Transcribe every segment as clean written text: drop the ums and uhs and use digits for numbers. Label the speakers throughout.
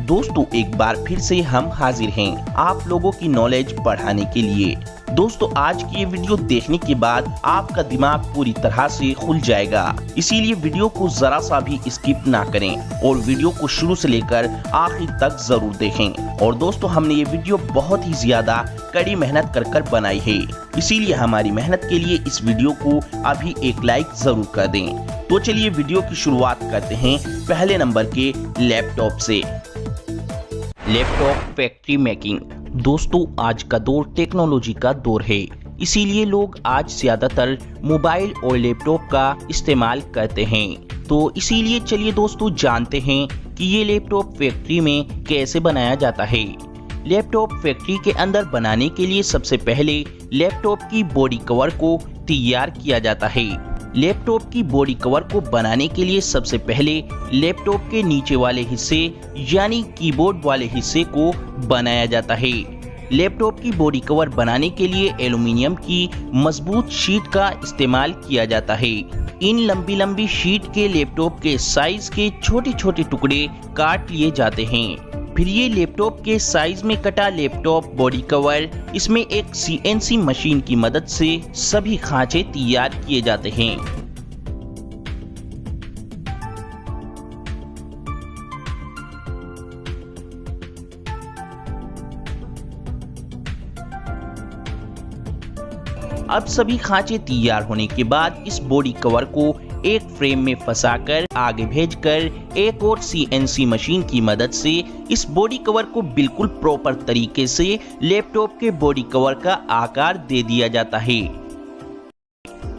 Speaker 1: दोस्तों एक बार फिर से हम हाजिर हैं आप लोगों की नॉलेज बढ़ाने के लिए। दोस्तों आज की ये वीडियो देखने के बाद आपका दिमाग पूरी तरह से खुल जाएगा, इसीलिए वीडियो को जरा सा भी स्किप ना करें और वीडियो को शुरू से लेकर आखिर तक जरूर देखें। और दोस्तों हमने ये वीडियो बहुत ही ज्यादा कड़ी मेहनत कर बनाई है, इसीलिए हमारी मेहनत के लिए इस वीडियो को अभी एक लाइक जरूर कर दें। तो चलिए वीडियो की शुरुआत करते हैं पहले नंबर के लैपटॉप से। Laptop factory making. दोस्तों आज का दौर टेक्नोलॉजी का दौर है, इसीलिए लोग आज ज्यादातर मोबाइल और लैपटॉप का इस्तेमाल करते हैं। तो इसीलिए चलिए दोस्तों जानते हैं कि ये लैपटॉप फैक्ट्री में कैसे बनाया जाता है। लैपटॉप फैक्ट्री के अंदर बनाने के लिए सबसे पहले लैपटॉप की बॉडी कवर को तैयार किया जाता है। लैपटॉप की बॉडी कवर को बनाने के लिए सबसे पहले लैपटॉप के नीचे वाले हिस्से यानी कीबोर्ड वाले हिस्से को बनाया जाता है। लैपटॉप की बॉडी कवर बनाने के लिए एल्युमिनियम की मजबूत शीट का इस्तेमाल किया जाता है। इन लंबी लंबी शीट के लैपटॉप के साइज के छोटे छोटे टुकड़े काट लिए जाते हैं। फिर ये लैपटॉप के साइज में कटा लैपटॉप बॉडी कवर इसमें एक CNC मशीन की मदद से सभी खांचे तैयार किए जाते हैं। अब सभी खांचे तैयार होने के बाद इस बॉडी कवर को एक फ्रेम में फंसाकर आगे भेजकर एक और CNC मशीन की मदद से इस बॉडी कवर को बिल्कुल प्रॉपर तरीके से लैपटॉप के बॉडी कवर का आकार दे दिया जाता है।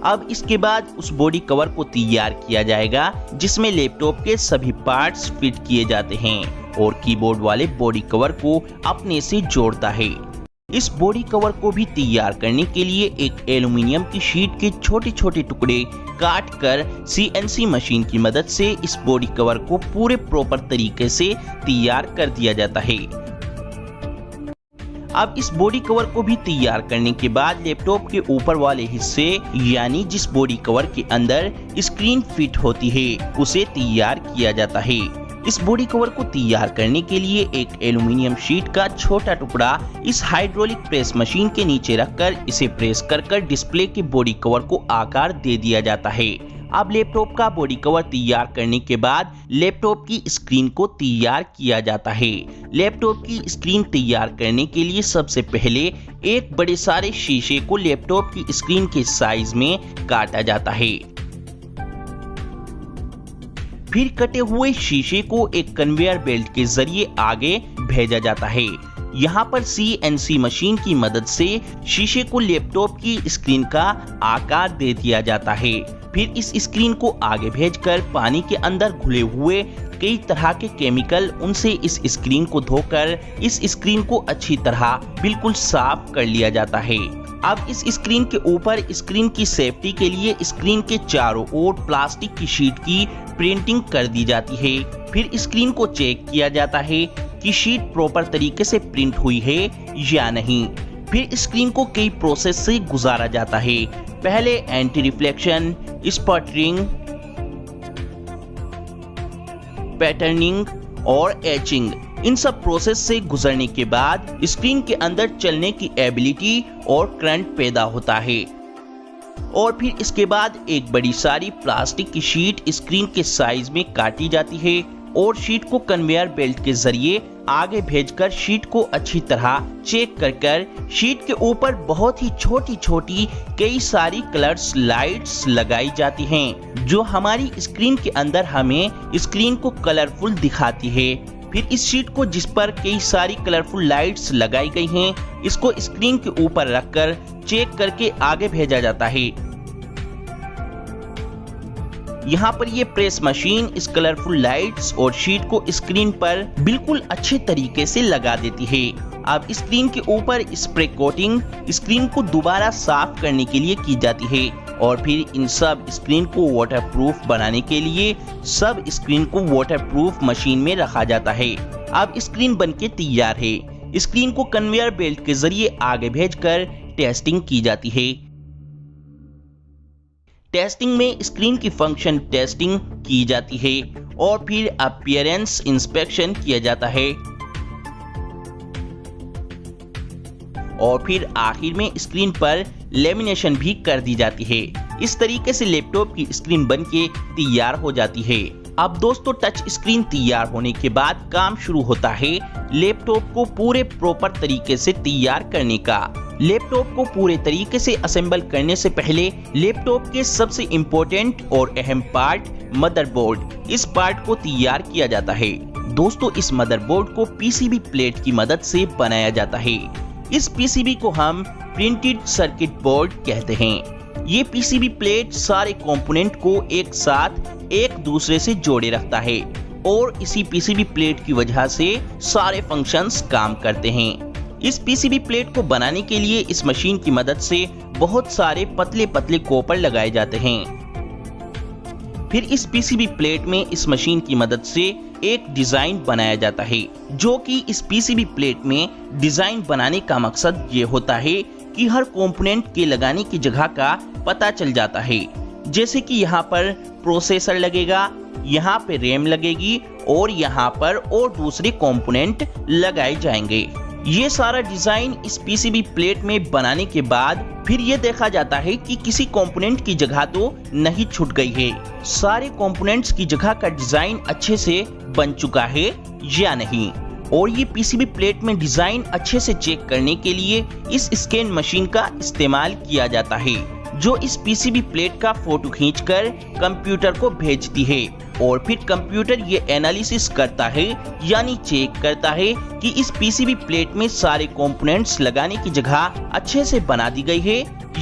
Speaker 1: अब इसके बाद उस बॉडी कवर को तैयार किया जाएगा जिसमें लैपटॉप के सभी पार्ट्स फिट किए जाते हैं और कीबोर्ड वाले बॉडी कवर को अपने से जोड़ता है। इस बॉडी कवर को भी तैयार करने के लिए एक एल्युमिनियम की शीट के छोटे छोटे टुकड़े काट कर CNC मशीन की मदद से इस बॉडी कवर को पूरे प्रॉपर तरीके से तैयार कर दिया जाता है। अब इस बॉडी कवर को भी तैयार करने के बाद लैपटॉप के ऊपर वाले हिस्से यानी जिस बॉडी कवर के अंदर स्क्रीन फिट होती है उसे तैयार किया जाता है। इस बॉडी कवर को तैयार करने के लिए एक एल्युमिनियम शीट का छोटा टुकड़ा इस हाइड्रोलिक प्रेस मशीन के नीचे रखकर इसे प्रेस कर डिस्प्ले के बॉडी कवर को आकार दे दिया जाता है। अब लैपटॉप का बॉडी कवर तैयार करने के बाद लैपटॉप की स्क्रीन को तैयार किया जाता है। लैपटॉप की स्क्रीन तैयार करने के लिए सबसे पहले एक बड़े सारे शीशे को लैपटॉप की स्क्रीन के साइज में काटा जाता है। फिर कटे हुए शीशे को एक कन्वेयर बेल्ट के जरिए आगे भेजा जाता है। यहाँ पर CNC मशीन की मदद से शीशे को लैपटॉप की स्क्रीन का आकार दे दिया जाता है। फिर इस स्क्रीन को आगे भेजकर पानी के अंदर घुले हुए कई तरह के केमिकल उनसे इस स्क्रीन को धोकर इस स्क्रीन को अच्छी तरह बिल्कुल साफ कर लिया जाता है। अब इस स्क्रीन के ऊपर स्क्रीन की सेफ्टी के लिए स्क्रीन के चारों ओर प्लास्टिक की शीट की प्रिंटिंग कर दी जाती है। फिर स्क्रीन को चेक किया जाता है कि शीट प्रॉपर तरीके से प्रिंट हुई है या नहीं। फिर स्क्रीन को कई प्रोसेस से गुजारा जाता है। पहले एंटी रिफ्लेक्शन, स्पटरिंग, पैटर्निंग और एचिंग, इन सब प्रोसेस से गुजरने के बाद स्क्रीन के अंदर चलने की एबिलिटी और करंट पैदा होता है। और फिर इसके बाद एक बड़ी सारी प्लास्टिक की शीट स्क्रीन के साइज में काटी जाती है और शीट को कन्वेयर बेल्ट के जरिए आगे भेजकर शीट को अच्छी तरह चेक कर शीट के ऊपर बहुत ही छोटी छोटी कई सारी कलर्स लाइट्स लगाई जाती हैं जो हमारी स्क्रीन के अंदर हमें स्क्रीन को कलरफुल दिखाती है। फिर इस शीट को जिस पर कई सारी कलरफुल लाइट्स लगाई गई हैं इसको स्क्रीन के ऊपर रखकर चेक करके आगे भेजा जाता है। यहाँ पर ये प्रेस मशीन इस कलरफुल लाइट्स और शीट को स्क्रीन पर बिल्कुल अच्छे तरीके से लगा देती है। अब स्क्रीन के ऊपर स्प्रे कोटिंग स्क्रीन को दोबारा साफ करने के लिए की जाती है और फिर इन सब स्क्रीन को वाटरप्रूफ बनाने के लिए सब स्क्रीन को वाटरप्रूफ मशीन में रखा जाता है। अब स्क्रीन बनके तैयार है। स्क्रीन को कन्वेयर बेल्ट के जरिए आगे भेजकर टेस्टिंग की जाती है। टेस्टिंग में स्क्रीन की फंक्शन टेस्टिंग की जाती है और फिर अपीयरेंस इंस्पेक्शन किया जाता है और फिर आखिर में स्क्रीन पर लेमिनेशन भी कर दी जाती है। इस तरीके से लैपटॉप की स्क्रीन बनके तैयार हो जाती है। अब दोस्तों टच स्क्रीन तैयार होने के बाद काम शुरू होता है लैपटॉप को पूरे प्रॉपर तरीके से तैयार करने का। लैपटॉप को पूरे तरीके से असेंबल करने से पहले लैपटॉप के सबसे इम्पोर्टेंट और अहम पार्ट मदरबोर्ड, इस पार्ट को तैयार किया जाता है। दोस्तों इस मदरबोर्ड को पीसीबी प्लेट की मदद से बनाया जाता है। इस पीसीबी को हम प्रिंटेड सर्किट बोर्ड कहते हैं। ये पीसीबी प्लेट सारे कंपोनेंट को एक साथ एक दूसरे से जोड़े रखता है और इसी पीसीबी प्लेट की वजह से सारे फंक्शंस काम करते हैं। इस पीसीबी प्लेट को बनाने के लिए इस मशीन की मदद से बहुत सारे पतले पतले कॉपर लगाए जाते हैं। फिर इस पीसीबी प्लेट में इस मशीन की मदद से एक डिजाइन बनाया जाता है, जो कि इस पीसीबी प्लेट में डिजाइन बनाने का मकसद ये होता है कि हर कंपोनेंट के लगाने की जगह का पता चल जाता है। जैसे कि यहाँ पर प्रोसेसर लगेगा, यहाँ पे रैम लगेगी और यहाँ पर और दूसरे कंपोनेंट लगाए जाएंगे। ये सारा डिजाइन इस पीसीबी प्लेट में बनाने के बाद फिर ये देखा जाता है कि किसी कंपोनेंट की जगह तो नहीं छूट गई है, सारे कंपोनेंट्स की जगह का डिजाइन अच्छे से बन चुका है या नहीं। और ये पीसीबी प्लेट में डिजाइन अच्छे से चेक करने के लिए इस स्कैन मशीन का इस्तेमाल किया जाता है, जो इस पीसीबी प्लेट का फोटो खींचकर कंप्यूटर को भेजती है और फिर कंप्यूटर ये एनालिसिस करता है, यानी चेक करता है कि इस पीसीबी प्लेट में सारे कंपोनेंट्स लगाने की जगह अच्छे से बना दी गई है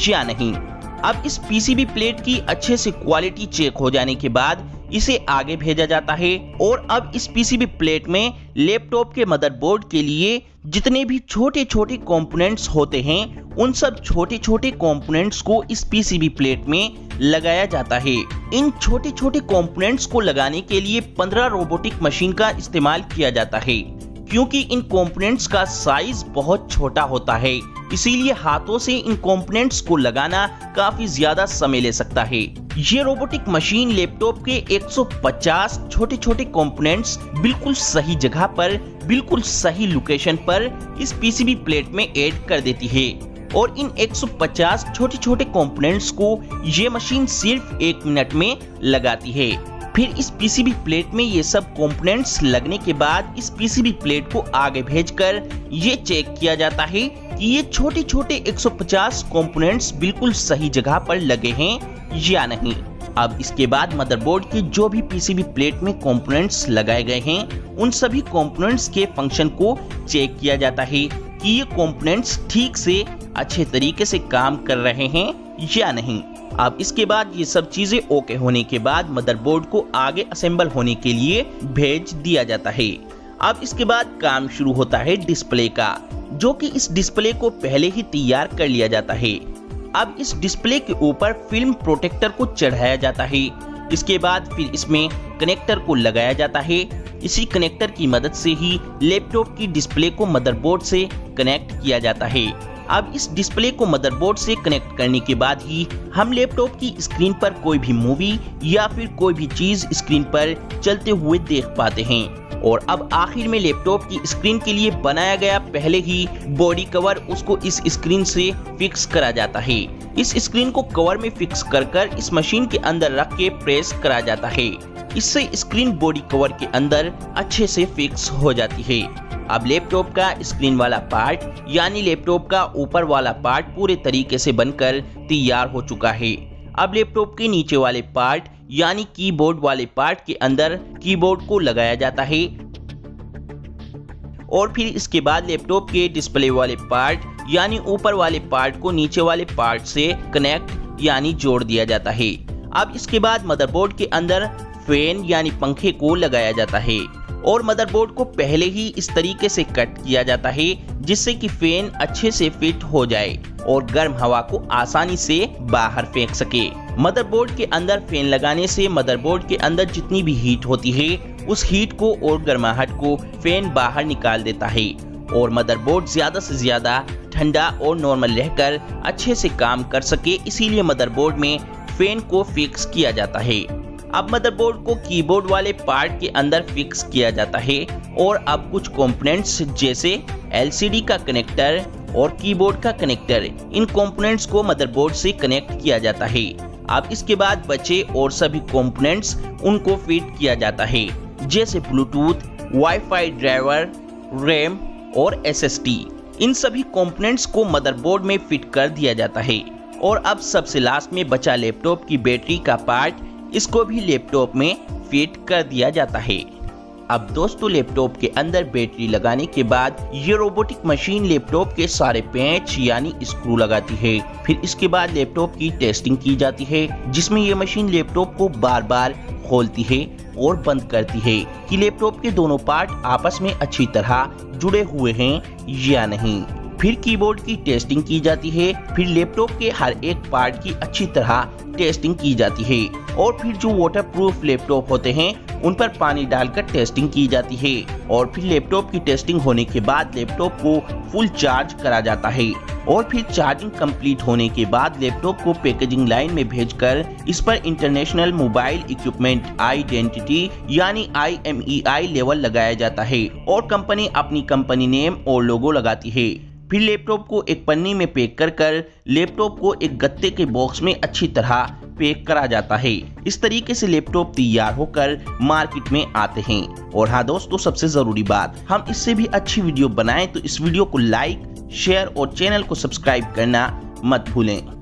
Speaker 1: या नहीं। अब इस पीसीबी प्लेट की अच्छे से क्वालिटी चेक हो जाने के बाद इसे आगे भेजा जाता है और अब इस पीसीबी प्लेट में लैपटॉप के मदरबोर्ड के लिए जितने भी छोटे छोटे कंपोनेंट्स होते हैं, उन सब छोटे छोटे कंपोनेंट्स को इस पीसीबी प्लेट में लगाया जाता है। इन छोटे छोटे कंपोनेंट्स को लगाने के लिए 15 रोबोटिक मशीन का इस्तेमाल किया जाता है, क्योंकि इन कंपोनेंट्स का साइज बहुत छोटा होता है, इसीलिए हाथों से इन कंपोनेंट्स को लगाना काफी ज्यादा समय ले सकता है। ये रोबोटिक मशीन लैपटॉप के 150 छोटे छोटे कंपोनेंट्स बिल्कुल सही जगह पर, बिल्कुल सही लोकेशन पर इस पीसीबी प्लेट में ऐड कर देती है और इन 150 छोटे छोटे कंपोनेंट्स को ये मशीन सिर्फ 1 मिनट में लगाती है। फिर इस पीसीबी प्लेट में ये सब कंपोनेंट्स लगने के बाद इस पीसीबी प्लेट को आगे भेजकर ये चेक किया जाता है कि ये छोटे छोटे 150 कंपोनेंट्स बिल्कुल सही जगह पर लगे हैं या नहीं। अब इसके बाद मदरबोर्ड के जो भी पीसीबी प्लेट में कंपोनेंट्स लगाए गए हैं, उन सभी कंपोनेंट्स के फंक्शन को चेक किया जाता है कि ये कंपोनेंट्स ठीक से अच्छे तरीके से काम कर रहे हैं या नहीं। अब इसके बाद ये सब चीजें ओके होने के बाद मदरबोर्ड को आगे असेंबल होने के लिए भेज दिया जाता है। अब इसके बाद काम शुरू होता है डिस्प्ले का, जो कि इस डिस्प्ले को पहले ही तैयार कर लिया जाता है। अब इस डिस्प्ले के ऊपर फिल्म प्रोटेक्टर को चढ़ाया जाता है। इसके बाद फिर इसमें कनेक्टर को लगाया जाता है। इसी कनेक्टर की मदद से ही लैपटॉप की डिस्प्ले को मदरबोर्ड से कनेक्ट किया जाता है। अब इस डिस्प्ले को मदरबोर्ड से कनेक्ट करने के बाद ही हम लैपटॉप की स्क्रीन पर कोई भी मूवी या फिर कोई भी चीज स्क्रीन पर चलते हुए देख पाते हैं। और अब आखिर में लैपटॉप की स्क्रीन के लिए बनाया गया पहले ही बॉडी कवर, उसको इस स्क्रीन से फिक्स करा जाता है। इस स्क्रीन को कवर में फिक्स कर इस मशीन के अंदर रख के प्रेस करा जाता है। इससे स्क्रीन बॉडी कवर के अंदर अच्छे से फिक्स हो जाती है। अब लैपटॉप का स्क्रीन वाला पार्ट यानी लैपटॉप का ऊपर वाला पार्ट पूरे तरीके से बनकर तैयार हो चुका है। अब लैपटॉप के नीचे वाले पार्ट यानी कीबोर्ड वाले पार्ट के अंदर कीबोर्ड को लगाया जाता है और फिर इसके बाद लैपटॉप के डिस्प्ले वाले पार्ट यानी ऊपर वाले पार्ट को नीचे वाले पार्ट से कनेक्ट यानी जोड़ दिया जाता है। अब इसके बाद मदरबोर्ड के अंदर फैन यानी पंखे को लगाया जाता है और मदरबोर्ड को पहले ही इस तरीके से कट किया जाता है जिससे कि फैन अच्छे से फिट हो जाए और गर्म हवा को आसानी से बाहर फेंक सके। मदरबोर्ड के अंदर फैन लगाने से मदरबोर्ड के अंदर जितनी भी हीट होती है उस हीट को और गर्माहट को फैन बाहर निकाल देता है और मदरबोर्ड ज्यादा से ज्यादा ठंडा और नॉर्मल रहकर अच्छे से काम कर सके। इसीलिए मदरबोर्ड में फैन को फिक्स किया जाता है। अब मदरबोर्ड को कीबोर्ड वाले पार्ट के अंदर फिक्स किया जाता है और अब कुछ कंपोनेंट्स जैसे एलसीडी का कनेक्टर और कीबोर्ड का कनेक्टर, इन कंपोनेंट्स को मदरबोर्ड से कनेक्ट किया जाता है। अब इसके बाद बचे और सभी कंपोनेंट्स उनको फिट किया जाता है, जैसे ब्लूटूथ, वाईफाई ड्राइवर, रैम और एसएसडी। इन सभी कंपोनेंट्स को मदरबोर्ड में फिट कर दिया जाता है। और अब सबसे लास्ट में बचा लैपटॉप की बैटरी का पार्ट, इसको भी लैपटॉप में फिट कर दिया जाता है। अब दोस्तों लैपटॉप के अंदर बैटरी लगाने के बाद ये रोबोटिक मशीन लैपटॉप के सारे पेंच यानी स्क्रू लगाती है। फिर इसके बाद लैपटॉप की टेस्टिंग की जाती है, जिसमें ये मशीन लैपटॉप को बार बार खोलती है और बंद करती है कि लैपटॉप के दोनों पार्ट आपस में अच्छी तरह जुड़े हुए हैं या नहीं। फिर कीबोर्ड की टेस्टिंग की जाती है। फिर लैपटॉप के हर एक पार्ट की अच्छी तरह टेस्टिंग की जाती है और फिर जो वाटरप्रूफ लैपटॉप होते हैं उन पर पानी डालकर टेस्टिंग की जाती है। और फिर लैपटॉप की टेस्टिंग होने के बाद लैपटॉप को फुल चार्ज करा जाता है और फिर चार्जिंग कंप्लीट होने के बाद लैपटॉप को पैकेजिंग लाइन में भेजकर इस पर इंटरनेशनल मोबाइल इक्विपमेंट आइडेंटिटी यानी IMEI लेवल लगाया जाता है और कंपनी अपनी कंपनी नेम और लोगो लगाती है। फिर लैपटॉप को एक पन्नी में पैक कर लैपटॉप को एक गत्ते के बॉक्स में अच्छी तरह पैक करा जाता है। इस तरीके से लैपटॉप तैयार होकर मार्केट में आते हैं। और हाँ दोस्तों, सबसे जरूरी बात, हम इससे भी अच्छी वीडियो बनाएं तो इस वीडियो को लाइक, शेयर और चैनल को सब्सक्राइब करना मत भूलें।